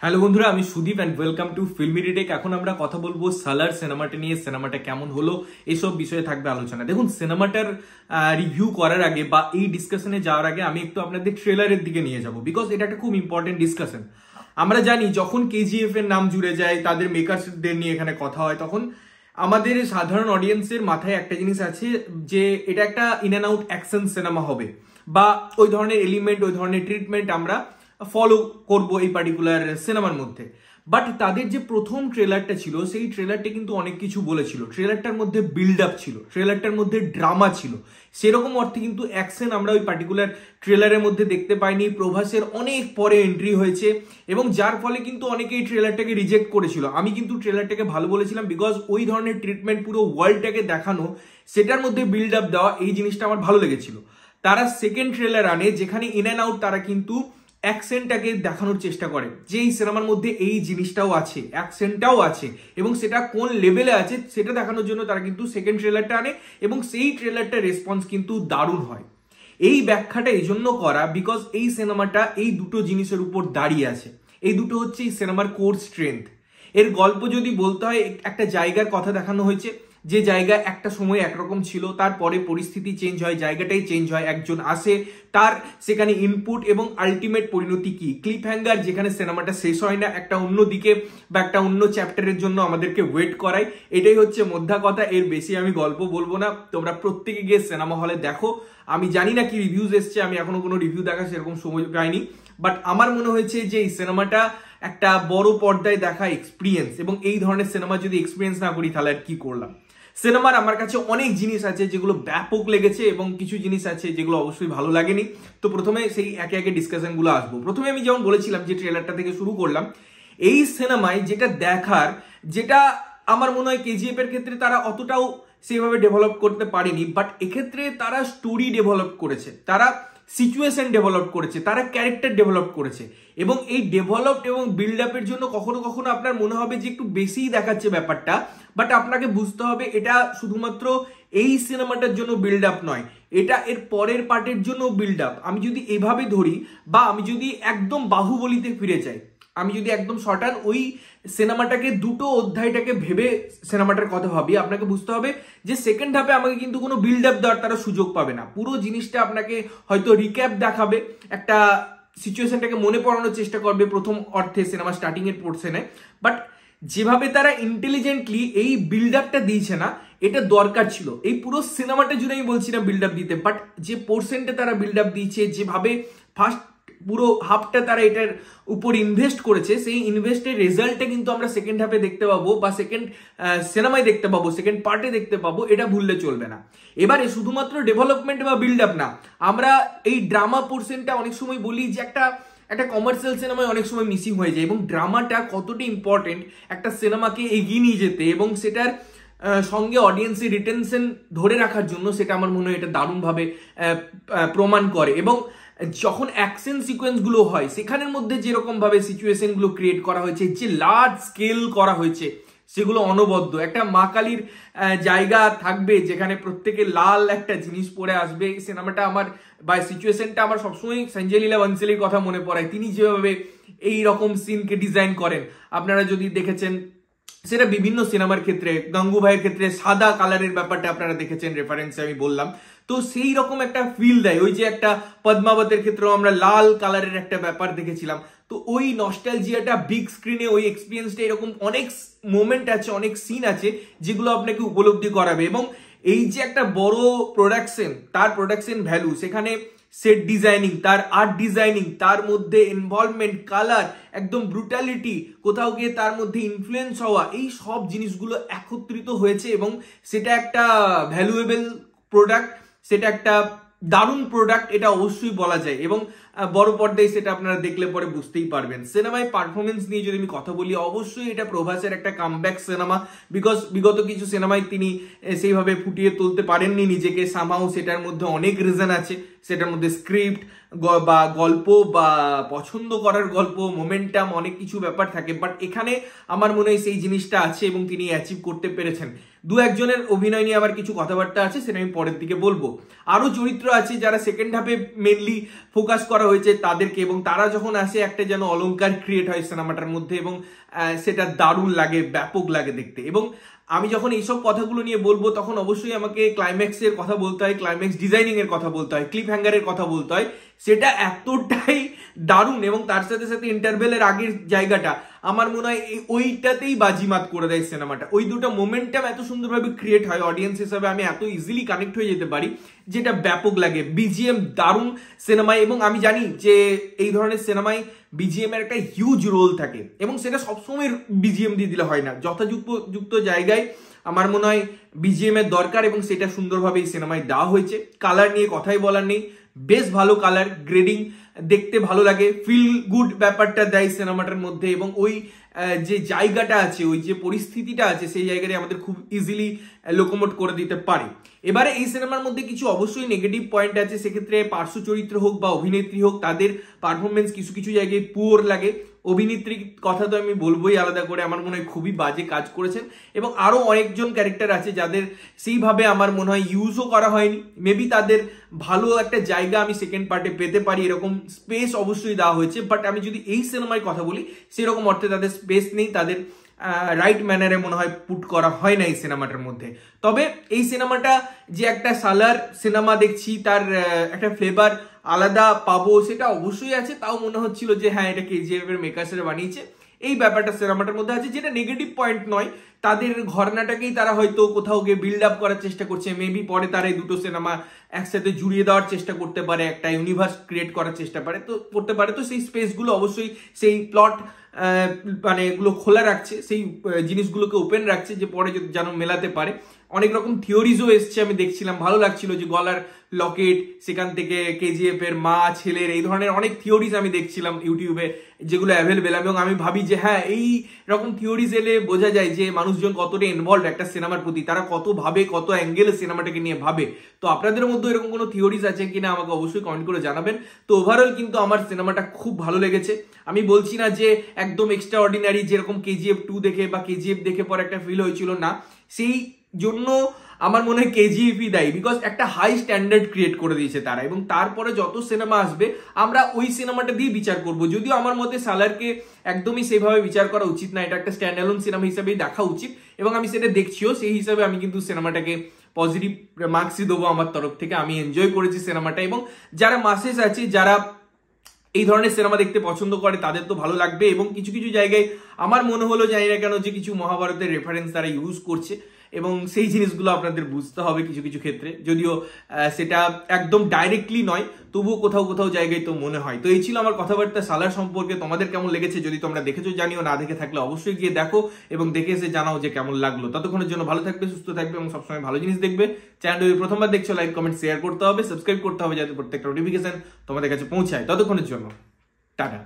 Hello বন্ধুরা, আমি Sudip and welcome to Filmy Retake. এখন আমরা কথা বলবো সালার সিনেমাটা নিয়ে। সিনেমাটা কেমন হলো এসব বিষয়ে থাকবে আলোচনা। দেখুন, সিনেমাটার রিভিউ করার আগে বা এই ডিসকাশনে যাওয়ার আগে আমি একটু আপনাদের ট্রেলারের দিকে নিয়ে যাব, বিকজ এটা একটা খুব ইম্পর্টেন্ট ডিসকাশন। আমরা জানি যখন কেজিএফ এর নাম জুড়ে যায়, তাদের মেকার্সদের নিয়ে এখানে কথা হয়, তখন আমাদের সাধারণ অডিয়েন্সের মাথায় একটা জিনিস আছে যে এটা একটা in and out action cinema হবে, বা ওই ধরনের এলিমেন্ট, ওই ধরনের ট্রিটমেন্ট আমরা ফলো করব এই পার্টিকুলার সিনেমার মধ্যে। বাট তাদের যে প্রথম ট্রেলারটা ছিল, সেই ট্রেলারটা কিন্তু অনেক কিছু বলেছিল। ট্রেলারটার মধ্যে বিল্ড আপ ছিল, ট্রেলারটার মধ্যে ড্রামা ছিল। সেরকম অর্থে কিন্তু অ্যাকশন আমরা ওই পার্টিকুলার ট্রেলারের মধ্যে দেখতে পাইনি। প্রভাসের অনেক পরে এন্ট্রি হয়েছে এবং যার ফলে কিন্তু অনেকেই ট্রেলারটাকে রিজেক্ট করেছিল। আমি কিন্তু ট্রেলারটাকে ভালো বলেছিলাম, বিকজ ওই ধরনের ট্রিটমেন্ট পুরো ওয়ার্ল্ডটাকে দেখানো, সেটার মধ্যে বিল্ড আপ দেওয়া, এই জিনিসটা আমার ভালো লেগেছিল। তারা সেকেন্ড ট্রেলার আনে যেখানে ইন অ্যান্ড আউট তারা কিন্তু অ্যাকসেন্টটাকে দেখানোর চেষ্টা করে যে এই সিনেমার মধ্যে এই জিনিসটাও আছে, অ্যাকসেন্টটাও আছে, এবং সেটা কোন লেভেলে আছে সেটা দেখানোর জন্য তারা কিন্তু সেকেন্ড ট্রেলারটা আনে, এবং সেই ট্রেলারটার রেসপন্স কিন্তু দারুণ হয়। এই ব্যাখ্যাটা এই জন্য করা বিকজ এই সিনেমাটা এই দুটো জিনিসের উপর দাঁড়িয়ে আছে। এই দুটো হচ্ছে এই সিনেমার কোর স্ট্রেংথ। এর গল্প যদি বলতে হয়, একটা জায়গার কথা দেখানো হয়েছে, যে জায়গা একটা সময় একরকম ছিল, তারপরে পরিস্থিতি চেঞ্জ হয়, জায়গাটাই চেঞ্জ হয়, একজন আসে, তার সেখানে ইনপুট এবং আলটিমেট পরিণতি কি, ক্লিপ হ্যাঙ্গার, যেখানে সিনেমাটা শেষ হয় না, একটা অন্য দিকে বা একটা অন্য চ্যাপ্টারের জন্য আমাদেরকে ওয়েট করায়। এটাই হচ্ছে মোদ্দা কথা। এর বেশি আমি গল্প বলবো না, তোমরা প্রত্যেকে গিয়ে সিনেমা হলে দেখো। আমি জানি না কি রিভিউজ এসছে, আমি এখনো কোনো রিভিউ দেখা সেরকম সময় পাইনি, বাট আমার মনে হয়েছে যে এই সিনেমাটা একটা বড় পর্দায় দেখা এক্সপিরিয়েন্স, এবং এই ধরনের সিনেমা যদি এক্সপিরিয়েন্স না করি তাহলে আর কি করলাম। সিনেমার আমার কাছে অনেক জিনিস আছে যেগুলো ব্যাপক লেগেছে, এবং কিছু জিনিস আছে যেগুলো অবশ্যই ভালো লাগেনি। তো প্রথমে সেই একে একে ডিসকাশনগুলো আসবো। প্রথমে আমি যেমন বলেছিলাম যে ট্রেলারটা থেকে শুরু করলাম, এই সিনেমায় যেটা দেখার, যেটা আমার মনে হয় কেজিএফ এর ক্ষেত্রে তারা অতটাও সেভাবে ডেভেলপ করতে পারেনি, বাট এক্ষেত্রে তারা স্টোরি ডেভেলপ করেছে, তারা সিচুয়েশন ডেভেলপ করেছে, তারা ক্যারেক্টার ডেভেলপ করেছে, এবং এই ডেভেলপড এবং বিল্ড আপের জন্য কখনো কখনো আপনার মনে হবে যে একটু বেশিই দেখাচ্ছে ব্যাপারটা, বাট আপনাকে বুঝতে হবে এটা শুধুমাত্র এই সিনেমাটার জন্য বিল্ড আপ নয়, এটা এর পরের পার্টের জন্য বিল্ড আপ। আমি যদি এভাবে ধরি, বা আমি যদি একদম বাহুবলীতে ফিরে যাই, আমি যদি একদম শর্টান ওই সিনেমাটাকে, দুটো অধ্যায়টাকে ভেবে সিনেমাটার কথা ভাবি, আপনাকে বুঝতে হবে যে সেকেন্ড হাফে আমাকে কিন্তু কোনো বিল্ড আপ দেওয়ার তারা সুযোগ পাবে না। পুরো জিনিসটা আপনাকে হয়তো রিক্যাপ দেখাবে, একটা সিচুয়েশনটাকে মনে পড়ানোর চেষ্টা করবে প্রথম অর্থে সিনেমা স্টার্টিং এর পোর্শনে, বাট যেভাবে তারা ইন্টেলিজেন্টলি এই বিল্ড আপটা দিয়েছে না, এটা দরকার ছিল। এই পুরো সিনেমাটা জুড়ে আমি বলছি না বিল্ড আপ দিতে, বাট যে পোর্শনটা তারা বিল্ড আপ দিয়েছে, যেভাবে ফার্স্ট পুরো হাফটা তারা এটার উপর ইনভেস্ট করেছে, সেই ইনভেস্টের রেজাল্টটা কিন্তু আমরা সেকেন্ড হাফে দেখতে পাবো, বা সেকেন্ড সিনেমায় দেখতে পাবো, সেকেন্ড পার্টে দেখতে পাবো। এটা ভুললে চলবে না। এবারে শুধুমাত্র ডেভেলপমেন্ট বা বিল্ড আপ না, আমরা এই ড্রামা পোর্শনটা অনেক সময় বলি যে একটা কমার্শিয়াল সিনেমায় অনেক সময় মিসিং হয়ে যায়, এবং ড্রামাটা কতটা ইম্পর্টেন্ট একটা সিনেমাকে এগিয়ে নিয়ে যেতে এবং সেটার সঙ্গে অডিয়েন্সের রিটেনশন ধরে রাখার জন্য, সেটা আমার মনে হয় এটা দারুণভাবে প্রমাণ করে। এবং যখন অ্যাকশন সিকোয়েন্স গুলো হয়, সেখানের মধ্যে যেরকম ভাবে সিচুয়েশন গুলো ক্রিয়েট করা হয়েছে, যে লার্জ স্কেল করা হয়েছে, সেগুলো অনবদ্য। একটা মা কালীর জায়গা থাকবে যেখানে প্রত্যেকে লাল একটা জিনিস পরে আসবে। সিনেমাটা আমার বা সিচুয়েশনটা আমার সবসময় সঞ্জয় লীলা বনসালীর কথা মনে পড়ায়। তিনি যেভাবে এই রকম সিনকে ডিজাইন করেন, আপনারা যদি দেখেছেন সেটা বিভিন্ন সিনেমার ক্ষেত্রে, গঙ্গুভাইয়ের ক্ষেত্রে সাদা কালারের ব্যাপারটা আপনারা দেখেছেন, রেফারেন্সে আমি বললাম। তো সেই রকম একটা ফিল দেয়। ওই যে একটা পদ্মাবতের ক্ষেত্রেও আমরা লাল কালারের একটা ব্যাপার দেখেছিলাম। তো ওই নস্টালজিয়াটা, বিগ স্ক্রিনে ওই এক্সপিরিয়েন্সটা, এরকম অনেক মোমেন্ট আছে, অনেক সিন আছে যেগুলো আপনাকে উপলব্ধি করাবে। এবং এই যে একটা বড় প্রোডাকশন, তার প্রোডাকশন ভ্যালু, সেখানে সেট ডিজাইনিং, তার আর্ট ডিজাইনিং, তার মধ্যে ইনভলভমেন্ট, কালার, একদম ব্রুটালিটি, কোথাও গিয়ে তার মধ্যে ইনফ্লুয়েন্স হওয়া, এই সব জিনিসগুলো একত্রিত হয়েছে, এবং সেটা একটা ভ্যালুয়েবল প্রোডাক্ট, সেটা একটা দারুণ প্রোডাক্ট, এটা অবশ্যই বলা যায়। এবং বড় পর্দায় সেটা আপনারা দেখলে পরে বুঝতেই পারবেন। সিনেমায় পারফরমেন্স নিয়ে যদি আমি কথা বলি, অবশ্যই এটা প্রভাসের একটা কামব্যাক সিনেমা, বিকজ বিগত কিছু সিনেমায় তিনি সেইভাবে ফুটিয়ে তুলতে পারেননি নিজেকে। সামহাউ সেটার মধ্যে অনেক রিজন আছে, সেটার মধ্যে স্ক্রিপ্ট বা গল্প বা পছন্দ করার গল্প, মোমেন্টাম, অনেক কিছু ব্যাপার থাকে, বাট এখানে আমার মনে হয় সেই জিনিসটা আছে এবং তিনি অ্যাচিভ করতে পেরেছেন। দু একজনের অভিনয় নিয়ে আবার কিছু কথাবার্তা আছে, সেটা আমি পরের দিকে বলবো। আরো চরিত্র আছে যারা সেকেন্ড হাফে মেনলি ফোকাস করা করা হয়েছে তাদেরকে, এবং তারা যখন আসে একটা যেন অলংকার ক্রিয়েট হয় সিনেমাটার মধ্যে, এবং সেটা দারুণ লাগে, ব্যাপক লাগে দেখতে। এবং আমি যখন এইসব কথাগুলো নিয়ে বলবো তখন অবশ্যই আমাকে ক্লাইম্যাক্সের কথা বলতে হয়, ক্লাইম্যাক্স ডিজাইনিং এর কথা বলতে হয়, ক্লিপ হ্যাঙ্গারের কথা বলতে হয়। সেটা এতটাই দারুণ, এবং তার সাথে সাথে ইন্টারভেলের আগের জায়গাটা আমার মনে হয় ওইটাতেই বাজিমাত করে দেয় সিনেমাটা। ওই দুটো মোমেন্টাম এত সুন্দরভাবে ক্রিয়েট হয়, অডিয়েন্স হিসাবে আমি এত ইজিলি কানেক্ট হয়ে যেতে পারি, যেটা ব্যাপক লাগে। বিজিএম দারুণ সিনেমায়, এবং আমি জানি যে এই ধরনের সিনেমায় বিজিএম এর একটা হিউজ রোল থাকে, এবং সেটা সবসময় বিজিএম দিয়ে দিলে হয় না, যথাযুক্ত জায়গায় আমার মনে হয় বিজিএম এর দরকার, এবং সেটা সুন্দরভাবে এই সিনেমায় দেওয়া হয়েছে। কালার নিয়ে কথাই বলার নেই, বেশ ভালো কালার গ্রেডিং, দেখতে ভালো লাগে, ফিল গুড ব্যাপারটা দেয় সিনেমাটার মধ্যে। এবং ওই যে জায়গাটা আছে, ওই যে পরিস্থিতিটা আছে, সেই জায়গাটা আমাদের খুব ইজিলি লোকোমোট করে দিতে পারে। এবারে এই সিনেমার মধ্যে কিছু অবশ্যই নেগেটিভ পয়েন্ট আছে, সেক্ষেত্রে পার্শ্ব চরিত্র হোক বা অভিনেত্রী হোক, তাদের পারফরমেন্স কিছু কিছু জায়গায় পুয়ার লাগে। অভিনেত্রীর কথা তো আমি বলবোই আলাদা করে, আমার মনে হয় খুবই বাজে কাজ করেছেন। এবং আরো অনেকজন ক্যারেক্টার আছে যাদের সেইভাবে আমার মনে হয় ইউজও করা হয়নি। মেবি তাদের ভালো একটা জায়গা আমি সেকেন্ড পার্টে পেতে পারি, এরকম স্পেস অবশ্যই দেওয়া হয়েছে। বাট আমি যদি এই সিনেমার কথা বলি, সেরকম অর্থে তাদের স্পেস নেই, তাদের রাইট ম্যানারে মনে হয় পুট করা হয় না এই সিনেমাটার মধ্যে। তবে এই সিনেমাটা যে একটা সালার সিনেমা দেখছি, তার একটা ফ্লেভার আলাদা পাবো সেটা অবশ্যই আছে। তাও মনে হচ্ছিল যে হ্যাঁ, এটা কেজিএফ এর মেকার্সরা বানিয়েছে, এই ব্যাপারটা সিনেমাটার মধ্যে আছে, যেটা নেগেটিভ পয়েন্ট নয়। তাদের ঘটনাটাকেই তারা হয়তো কোথাও গিয়ে বিল্ড আপ করার চেষ্টা করছে, মেবি পরে তারা এই দুটো সিনেমা একসাথে জুড়িয়ে দেওয়ার চেষ্টা করতে পারে, একটা ইউনিভার্স ক্রিয়েট করার চেষ্টা করতে পারে। তো সেই স্পেসগুলো অবশ্যই, সেই প্লট মানে এগুলো খোলা রাখছে, সেই জিনিসগুলোকে ওপেন রাখছে, যে পরে যেন মেলাতে পারে। অনেক রকম থিওরিজও এসছে, আমি দেখছিলাম, ভালো লাগছিল, যে গলার লকেট, সেখান থেকে কেজিএফ এর মা ছেলের, এই ধরনের অনেক থিওরিজ আমি দেখছিলাম ইউটিউবে, যেগুলো অ্যাভেলেবেল। এবং আমি ভাবি যে হ্যাঁ, এই রকম থিওরিজ এলে বোঝা যায় যে মানুষজন কতটা ইনভলভ একটা সিনেমার প্রতি, তারা কত ভাবে, কত অ্যাঙ্গেলে সিনেমাটাকে নিয়ে ভাবে। তো আপনাদের মধ্যে এরকম কোনো থিওরিজ আছে কিনা আমাকে অবশ্যই কমেন্ট করে জানাবেন। তো ওভারঅল কিন্তু আমার সিনেমাটা খুব ভালো লেগেছে। আমি বলছি না যে একদম এক্সট্রা অর্ডিনারি, যেরকম কেজিএফ 2 দেখে বা কেজিএফ দেখে পর একটা ফিল হয়েছিল, না। সেই জন্য আমার মনে হয় কেজিএফই দায়ী, বিকজ একটা হাই স্ট্যান্ডার্ড ক্রিয়েট করে দিয়েছে তারা। এবং তারপরে যত সিনেমা আসবে আমরা ওই সিনেমাটা দিয়ে বিচার করব। যদিও আমার মতে সালারকে একদমই সেভাবে বিচার করা উচিত না, এটা একটা স্ট্যান্ড অ্যালোন সিনেমা হিসেবেই দেখা উচিত, এবং আমি সেটা দেখছিও। সেই হিসাবে আমি কিন্তু সিনেমাটাকে পজিটিভ মার্কসই দেবো আমার তরফ থেকে। আমি এনজয় করেছি সিনেমাটা, এবং যারা মাসেস আছে, যারা এই ধরনের সিনেমা দেখতে পছন্দ করে, তাদের তো ভালো লাগবে। এবং কিছু কিছু জায়গায় আমার মনে হলো, জানি না কেন, যে কিছু মহাভারতের রেফারেন্স তারা ইউজ করছে, এবং সেই জিনিসগুলো আপনাদের বুঝতে হবে কিছু কিছু ক্ষেত্রে, যদিও সেটা একদম ডাইরেক্টলি নয়, তবুও কোথাও কোথাও জায়গায় তো মনে হয়। তো এই ছিল আমার কথাবার্তা সালার সম্পর্কে। তোমাদের কেমন লেগেছে যদি তোমরা দেখেছো জানিও, না দেখে থাকলে অবশ্যই গিয়ে দেখো এবং দেখে এসে জানাও যে কেমন লাগলো। ততক্ষণের জন্য ভালো থাকবে, সুস্থ থাকবে, এবং সবসময় ভালো জিনিস দেখবে। চ্যানেল প্রথমবার দেখছো, লাইক কমেন্ট শেয়ার করতে হবে, সাবস্ক্রাইব করতে হবে, যাতে প্রত্যেকটা নোটিফিকেশন তোমাদের কাছে পৌঁছায়। ততক্ষণের জন্য টাটা।